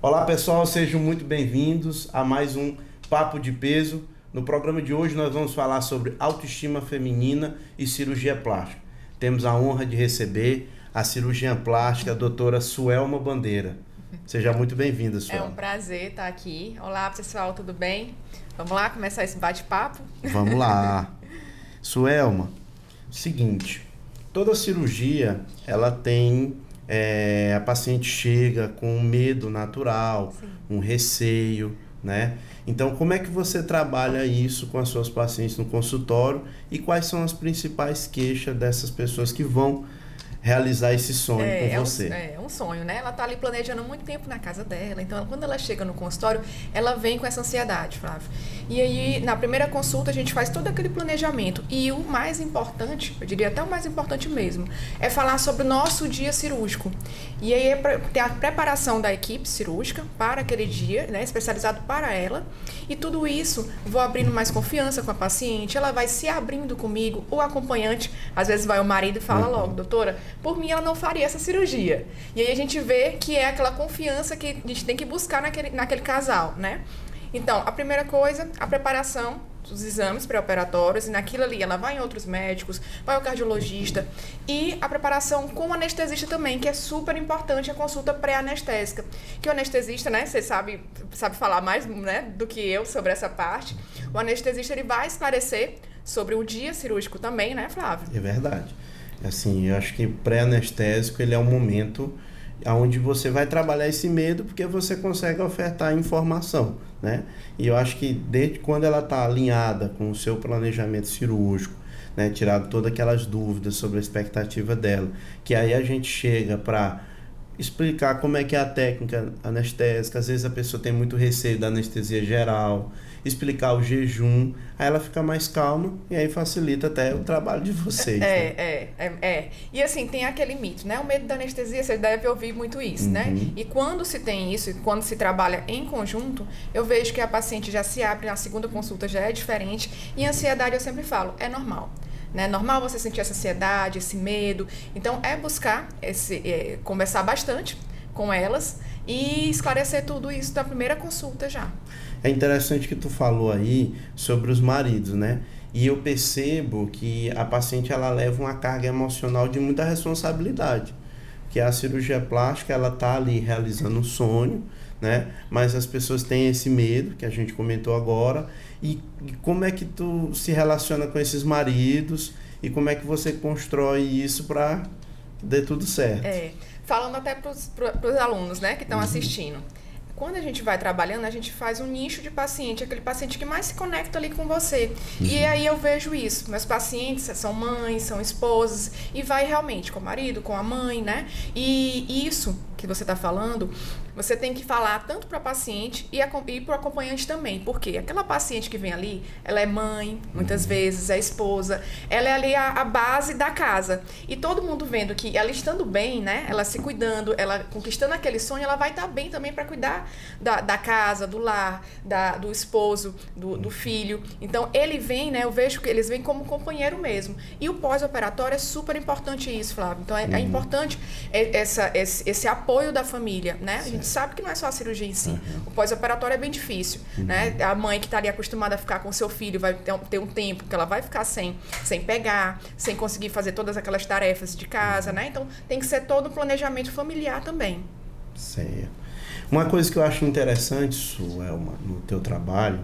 Olá pessoal, sejam muito bem-vindos a mais um Papo de Peso. No programa de hoje nós vamos falar sobre autoestima feminina e cirurgia plástica. Temos a honra de receber a cirurgiã plástica, a doutora Suelma Bandeira. Seja muito bem-vinda, Suelma. É um prazer estar aqui. Olá pessoal, tudo bem? Vamos lá começar esse bate-papo? Vamos lá. Suelma, seguinte, toda cirurgia ela tem... a paciente chega com um medo natural, sim, um receio, né? Então, como é que você trabalha isso com as suas pacientes no consultório e quais são as principais queixas dessas pessoas que vão realizar esse sonho com você? É um sonho, né? Ela tá ali planejando muito tempo na casa dela, então quando ela chega no consultório, ela vem com essa ansiedade, Flávio. E aí, na primeira consulta, a gente faz todo aquele planejamento. E o mais importante, eu diria até o mais importante mesmo, é falar sobre o nosso dia cirúrgico. E aí tem a preparação da equipe cirúrgica para aquele dia, né? Especializado para ela. E tudo isso, vou abrindo mais confiança com a paciente, ela vai se abrindo comigo, o acompanhante, às vezes vai o marido e fala logo, doutora, por mim ela não faria essa cirurgia. E aí a gente vê que é aquela confiança que a gente tem que buscar naquele casal, né? Então, a primeira coisa, a preparação dos exames pré-operatórios, e naquilo ali ela vai em outros médicos, vai ao cardiologista, e a preparação com o anestesista também, que é super importante a consulta pré-anestésica, que o anestesista, né, você sabe falar mais, né, do que eu sobre essa parte, o anestesista ele vai esclarecer sobre o dia cirúrgico também, né, Flávio? É verdade. Assim, eu acho que pré-anestésico ele é um momento onde você vai trabalhar esse medo porque você consegue ofertar informação, né? E eu acho que desde quando ela está alinhada com o seu planejamento cirúrgico, né, tirado todas aquelas dúvidas sobre a expectativa dela, que aí a gente chega para explicar como é que é a técnica anestésica, às vezes a pessoa tem muito receio da anestesia geral, explicar o jejum, aí ela fica mais calma e aí facilita até o trabalho de vocês. E assim, tem aquele mito, né? O medo da anestesia, você deve ouvir muito isso, né? E quando se tem isso, e quando se trabalha em conjunto, eu vejo que a paciente já se abre, na segunda consulta já é diferente, e a ansiedade, eu sempre falo, é normal. É normal você sentir essa ansiedade, esse medo. Então, é buscar conversar bastante com elas e esclarecer tudo isso na primeira consulta já. É interessante que tu falou aí sobre os maridos, né? E eu percebo que a paciente ela leva uma carga emocional de muita responsabilidade. Que a cirurgia plástica, ela tá ali realizando um sonho, né? Mas as pessoas têm esse medo, que a gente comentou agora. E como é que tu se relaciona com esses maridos e como é que você constrói isso para dar tudo certo? Falando até para os alunos, né, que estão assistindo. Quando a gente vai trabalhando, a gente faz um nicho de paciente, aquele paciente que mais se conecta ali com você. E aí eu vejo isso. Meus pacientes são mães, são esposas, e vai realmente com o marido, com a mãe, né? E isso que você está falando, você tem que falar tanto para a paciente e para o acompanhante também. Porque aquela paciente que vem ali, ela é mãe, muitas vezes, é esposa, ela é ali a base da casa. E todo mundo vendo que ela estando bem, né? Ela se cuidando, ela conquistando aquele sonho, ela vai estar bem também para cuidar da casa, do lar, do esposo, do filho. Então, ele vem, né? Eu vejo que eles vêm como companheiro mesmo. E o pós-operatório é super importante isso, Flávio. Então, é importante esse apoio da família, né? A gente sabe que não é só a cirurgia em si. O pós-operatório é bem difícil, né? A mãe que está ali acostumada a ficar com seu filho vai ter um tempo que ela vai ficar sem pegar, sem conseguir fazer todas aquelas tarefas de casa, né? Então, tem que ser todo um planejamento familiar também. Certo. Uma coisa que eu acho interessante, Suelma, no teu trabalho,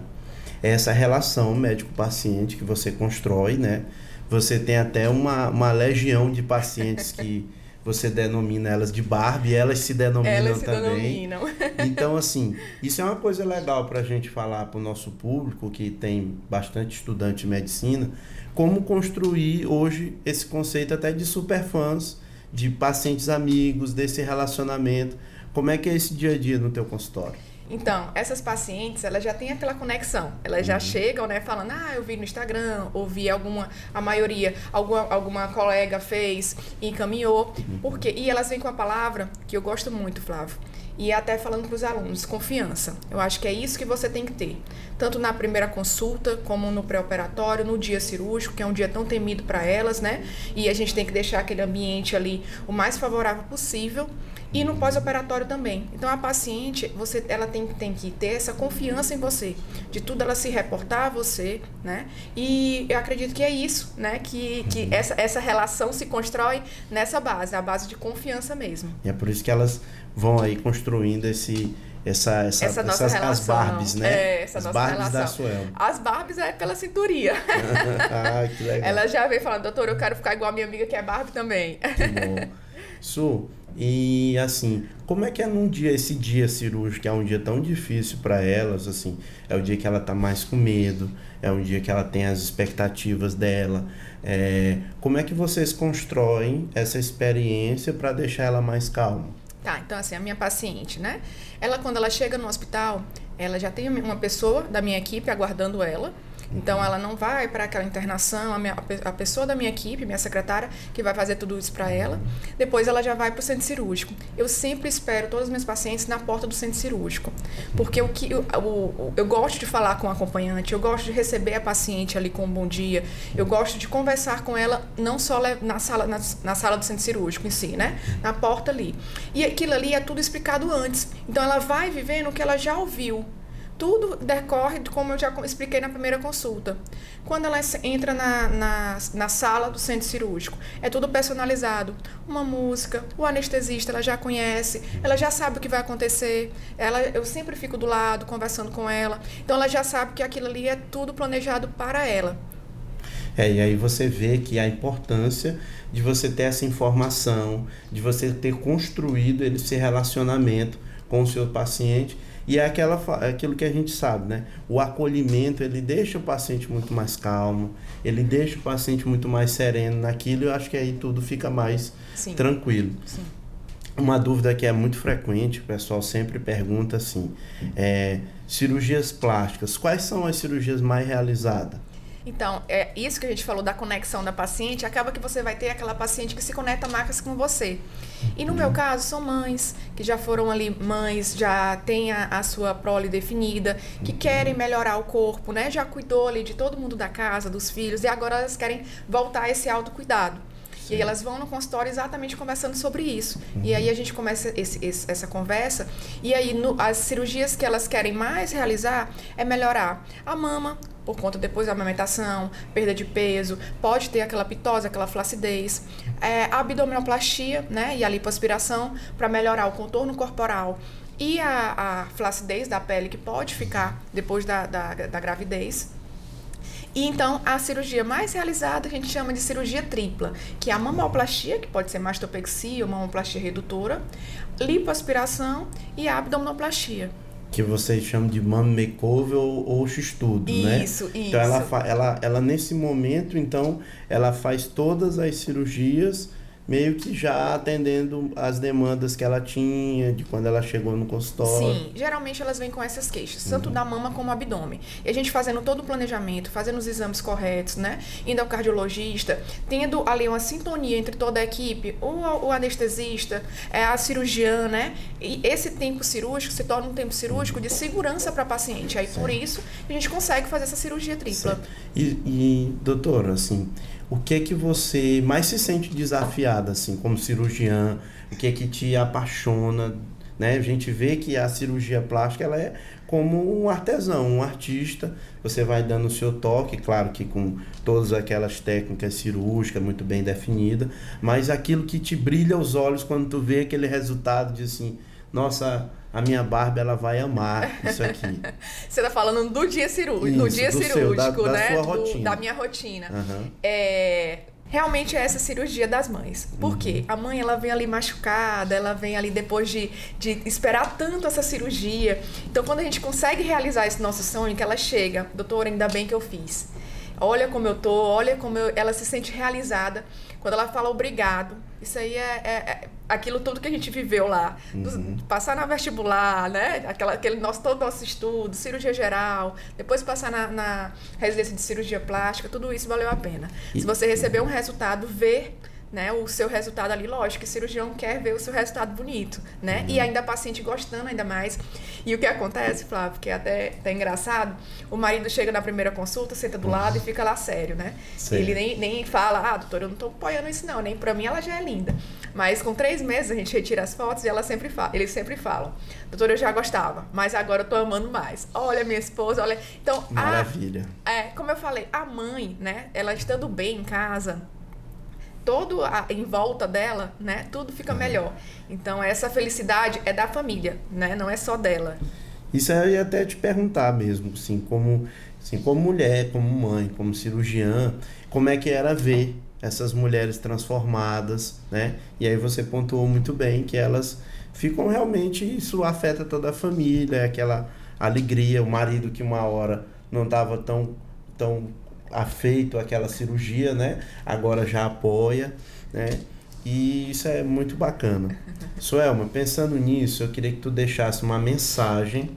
é essa relação médico-paciente que você constrói, né? Você tem até uma legião de pacientes que você denomina elas de Barbie, elas se denominam também. Então, assim, isso é uma coisa legal para a gente falar para o nosso público, que tem bastante estudante de medicina, como construir hoje esse conceito até de superfãs, de pacientes amigos, desse relacionamento. Como é que é esse dia a dia no teu consultório? Então, essas pacientes, elas já têm aquela conexão. Elas já chegam, né, falando, eu vi no Instagram, ouvi a maioria, alguma colega fez e encaminhou. Por quê? E elas vêm com a palavra que eu gosto muito, Flávio. E até falando para os alunos, confiança. Eu acho que é isso que você tem que ter. Tanto na primeira consulta, como no pré-operatório, no dia cirúrgico, que é um dia tão temido para elas, né? E a gente tem que deixar aquele ambiente ali o mais favorável possível. E no pós-operatório também. Então, a paciente, ela tem que ter essa confiança em você. De tudo ela se reportar a você, né? E eu acredito que é isso, né? Que essa relação se constrói nessa base, a base de confiança mesmo. E é por isso que elas vão aí construindo essa nossa relação. As Barbies, né? Essa as nossa Barbies relação. da Suelma. As Barbies é pela cinturia. Ah, que legal. Ela já veio falando, doutor, eu quero ficar igual a minha amiga que é Barbie também. Que bom. Su, e assim, como é que é esse dia cirúrgico, que é um dia tão difícil para elas, assim, é o dia que ela tá mais com medo, é um dia que ela tem as expectativas dela, como é que vocês constroem essa experiência para deixar ela mais calma? Tá, então assim, a minha paciente, né? Ela, quando ela chega no hospital, ela já tem uma pessoa da minha equipe aguardando ela. Então, ela não vai para aquela internação, a pessoa da minha equipe, minha secretária, que vai fazer tudo isso para ela. Depois, ela já vai para o centro cirúrgico. Eu sempre espero todos os meus pacientes na porta do centro cirúrgico. Porque eu gosto de falar com o acompanhante, eu gosto de receber a paciente ali com um bom dia, eu gosto de conversar com ela, não só na sala do centro cirúrgico em si, né? Na porta ali. E aquilo ali é tudo explicado antes. Então, ela vai vivendo o que ela já ouviu. Tudo decorre como eu já expliquei na primeira consulta. Quando ela entra na sala do centro cirúrgico, é tudo personalizado. Uma música, o anestesista, ela já conhece, ela já sabe o que vai acontecer. Eu sempre fico do lado, conversando com ela. Então, ela já sabe que aquilo ali é tudo planejado para ela. E aí você vê que a importância de você ter essa informação, de você ter construído esse relacionamento com o seu paciente. E é aquilo que a gente sabe, né? O acolhimento, ele deixa o paciente muito mais calmo, ele deixa o paciente muito mais sereno naquilo, e eu acho que aí tudo fica mais tranquilo. Sim. Uma dúvida que é muito frequente, o pessoal sempre pergunta assim, cirurgias plásticas, quais são as cirurgias mais realizadas? Então, é isso que a gente falou da conexão da paciente, acaba que você vai ter aquela paciente que se conecta mais com você. E no meu caso, são mães que já foram ali mães, já têm a sua prole definida, que querem melhorar o corpo, né? Já cuidou ali de todo mundo da casa, dos filhos, e agora elas querem voltar a esse autocuidado. E aí elas vão no consultório exatamente conversando sobre isso. E aí a gente começa essa conversa. E aí as cirurgias que elas querem mais realizar é melhorar a mama, por conta depois da amamentação, perda de peso, pode ter aquela pitose, aquela flacidez, a abdominoplastia, né, e a lipoaspiração para melhorar o contorno corporal. E a flacidez da pele que pode ficar depois da gravidez. E então, a cirurgia mais realizada a gente chama de cirurgia tripla, que é a mamoplastia, que pode ser mastopexia ou mamoplastia redutora, lipoaspiração e a abdominoplastia. Que vocês chamam de mom makeover ou x-tudo, né? Isso. Então, ela nesse momento, então, ela faz todas as cirurgias meio que já atendendo as demandas que ela tinha de quando ela chegou no consultório. Sim, geralmente elas vêm com essas queixas, tanto da mama como do abdômen. E a gente fazendo todo o planejamento, fazendo os exames corretos, né? Indo ao cardiologista, tendo ali uma sintonia entre toda a equipe, o anestesista, a cirurgiã, né? E esse tempo cirúrgico se torna um tempo cirúrgico de segurança para a paciente. Aí, por isso, a gente consegue fazer essa cirurgia tripla. E doutora, assim, o que você mais se sente desafiada, assim, como cirurgiã? O que te apaixona, né? A gente vê que a cirurgia plástica, ela é como um artesão, um artista. Você vai dando o seu toque, claro que com todas aquelas técnicas cirúrgicas muito bem definidas, mas aquilo que te brilha os olhos quando tu vê aquele resultado de assim, nossa, a minha Barbie, ela vai amar isso aqui. Você está falando do dia cirúrgico, isso, do dia cirúrgico, da né? Sua rotina. Da minha rotina. Uhum. Realmente é essa cirurgia das mães. Por quê? A mãe, ela vem ali machucada, ela vem ali depois de esperar tanto essa cirurgia. Então, quando a gente consegue realizar esse nosso sonho, que ela chega, doutora, ainda bem que eu fiz. Olha como eu tô, olha como ela se sente realizada. Quando ela fala obrigado, isso aí é aquilo tudo que a gente viveu lá. Passar na vestibular, né? Todo nosso estudo, cirurgia geral, depois passar na residência de cirurgia plástica, tudo isso valeu a pena. Se você receber um resultado, ver né, o seu resultado ali, lógico que o cirurgião quer ver o seu resultado bonito, né, e ainda a paciente gostando ainda mais. E o que acontece, Flávio, que é até engraçado, o marido chega na primeira consulta, senta do lado e fica lá sério, né? Ele nem fala, doutora, eu não tô apoiando isso não, nem pra mim ela já é linda. Mas com 3 meses a gente retira as fotos e eles sempre falam, doutora, eu já gostava, mas agora eu tô amando mais. Olha minha esposa, olha... Então, maravilha. Como eu falei, a mãe, né, ela estando bem em casa, todo em volta dela, né, tudo fica melhor. Então, essa felicidade é da família, né, não é só dela. Isso eu ia até te perguntar mesmo, assim, como mulher, como mãe, como cirurgiã, como é que era ver essas mulheres transformadas, né? E aí você pontuou muito bem que elas ficam realmente, isso afeta toda a família, aquela alegria, o marido que uma hora não estava tão afeito àquela cirurgia, né? Agora já apoia, né? E isso é muito bacana. Suelma, pensando nisso, eu queria que tu deixasse uma mensagem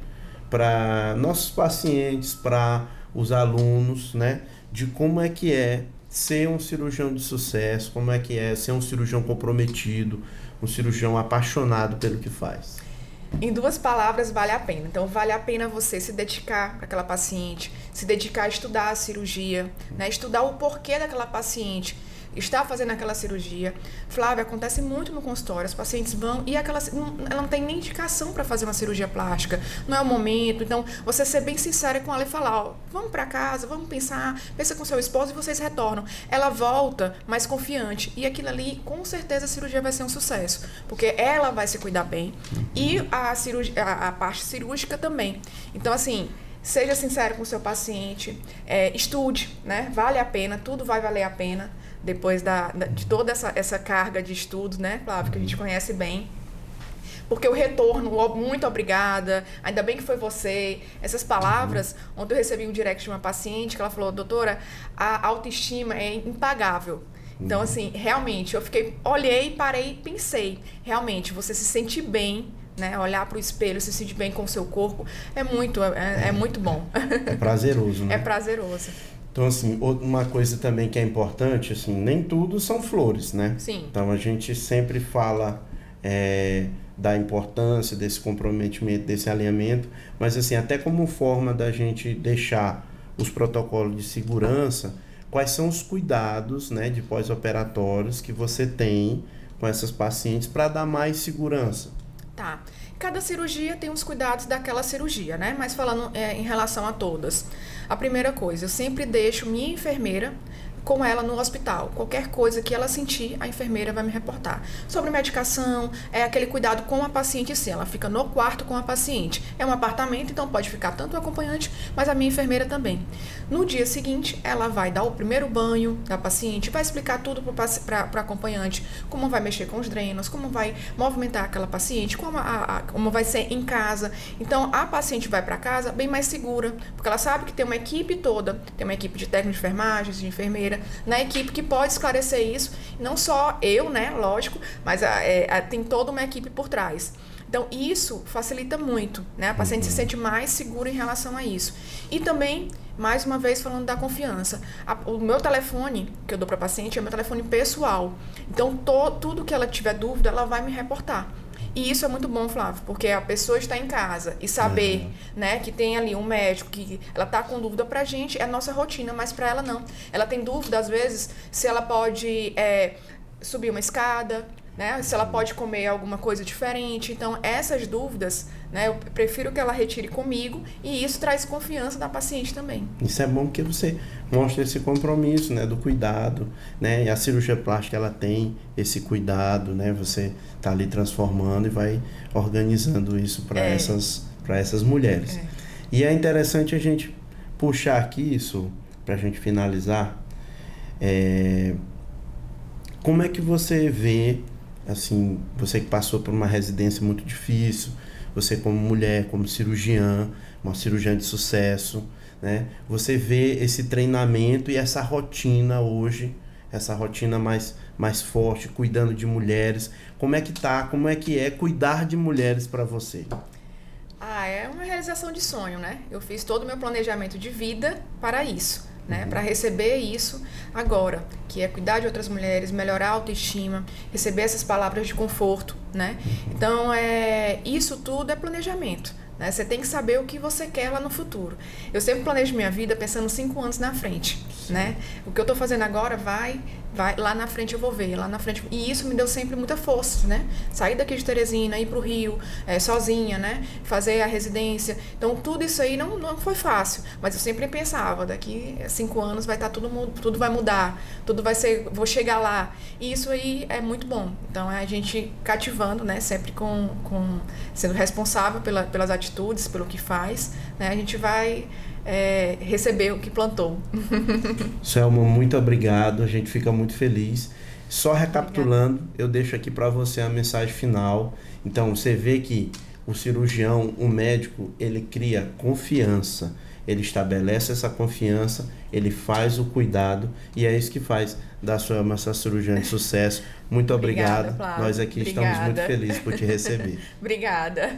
para nossos pacientes, para os alunos, né? De como é que é ser um cirurgião de sucesso, como é que é ser um cirurgião comprometido, um cirurgião apaixonado pelo que faz. Em 2 palavras, vale a pena. Então, vale a pena você se dedicar para aquela paciente, se dedicar a estudar a cirurgia, né? Estudar o porquê daquela paciente está fazendo aquela cirurgia. Flávia, acontece muito no consultório, os pacientes vão e ela não tem nem indicação para fazer uma cirurgia plástica, não é o momento. Então, você ser bem sincera com ela e falar, vamos para casa, vamos pensa com seu esposo e vocês retornam. Ela volta mais confiante e aquilo ali, com certeza, a cirurgia vai ser um sucesso, porque ela vai se cuidar bem e a parte cirúrgica também. Então, assim, seja sincero com o seu paciente, estude, né? Vale a pena, tudo vai valer a pena depois de toda essa carga de estudos, né, Flávio, que a gente conhece bem. Porque o retorno, muito obrigada, ainda bem que foi você, essas palavras, ontem eu recebi um direct de uma paciente que ela falou, doutora, a autoestima é impagável. Então, assim, realmente, olhei, parei, pensei, realmente, você se sente bem, né, olhar para o espelho, se sentir bem com o seu corpo, é muito bom. É prazeroso, né? É prazeroso. Então, assim, uma coisa também que é importante, assim, nem tudo são flores, né? Sim. Então, a gente sempre fala da importância desse comprometimento, desse alinhamento, mas, assim, até como forma da gente deixar os protocolos de segurança, quais são os cuidados, né, de pós-operatórios que você tem com essas pacientes para dar mais segurança? Tá. Cada cirurgia tem os cuidados daquela cirurgia, né? Mas falando em relação a todas. A primeira coisa, eu sempre deixo minha enfermeira com ela no hospital. Qualquer coisa que ela sentir, a enfermeira vai me reportar. Sobre medicação, é aquele cuidado com a paciente, sim. Ela fica no quarto com a paciente. É um apartamento, então pode ficar tanto o acompanhante, mas a minha enfermeira também. No dia seguinte, ela vai dar o primeiro banho da paciente, vai explicar tudo para o acompanhante, como vai mexer com os drenos, como vai movimentar aquela paciente, como vai ser em casa. Então, a paciente vai para casa bem mais segura, porque ela sabe que tem uma equipe toda, tem uma equipe de técnico de enfermagem, de enfermeira, na equipe que pode esclarecer isso, não só eu, né, lógico, mas tem toda uma equipe por trás. Então, isso facilita muito, né? A paciente se sente mais segura em relação a isso. E também, mais uma vez, falando da confiança. O meu telefone, que eu dou para a paciente, é meu telefone pessoal. Então, tudo que ela tiver dúvida, ela vai me reportar. E isso é muito bom, Flávio, porque a pessoa está em casa e saber, né, que tem ali um médico, que ela está com dúvida, pra gente é a nossa rotina, mas para ela não. Ela tem dúvida, às vezes, se ela pode subir uma escada, né, se ela pode comer alguma coisa diferente. Então, essas dúvidas, né, eu prefiro que ela retire comigo e isso traz confiança da paciente também. Isso é bom porque você mostra esse compromisso, né, do cuidado, né, e a cirurgia plástica ela tem esse cuidado, né, você tá ali transformando e vai organizando isso para essas mulheres. E é interessante a gente puxar aqui isso, para a gente finalizar, como é que você vê, assim, você que passou por uma residência muito difícil, você como mulher, como cirurgiã, uma cirurgiã de sucesso, né? Você vê esse treinamento e essa rotina hoje, essa rotina mais forte, cuidando de mulheres. Como é que é cuidar de mulheres para você? É uma realização de sonho, né? Eu fiz todo o meu planejamento de vida para isso, né? Para receber isso agora, que é cuidar de outras mulheres, melhorar a autoestima, receber essas palavras de conforto, né? Então, isso tudo é planejamento. Você tem que saber o que você quer lá no futuro. Eu sempre planejo minha vida pensando 5 anos na frente, né? O que eu estou fazendo agora vai lá na frente eu vou ver, lá na frente. E isso me deu sempre muita força, né? Sair daqui de Teresina, ir para o Rio, sozinha, né? Fazer a residência. Então, tudo isso aí não foi fácil. Mas eu sempre pensava, daqui a 5 anos vai estar tudo vai mudar, tudo vai ser, vou chegar lá. E isso aí é muito bom. Então, é a gente cativando, né? Sempre sendo responsável pelas atitudes, pelo que faz, né? A gente vai receber o que plantou. Selma, muito obrigado, a gente fica muito feliz. Só recapitulando, eu deixo aqui para você a mensagem final. Então, você vê que o cirurgião, o médico, ele cria confiança, ele estabelece essa confiança, ele faz o cuidado, e é isso que faz da Selma essa cirurgiã de sucesso. Muito obrigado. Obrigada, Flávio. Nós aqui estamos muito felizes por te receber. Obrigada.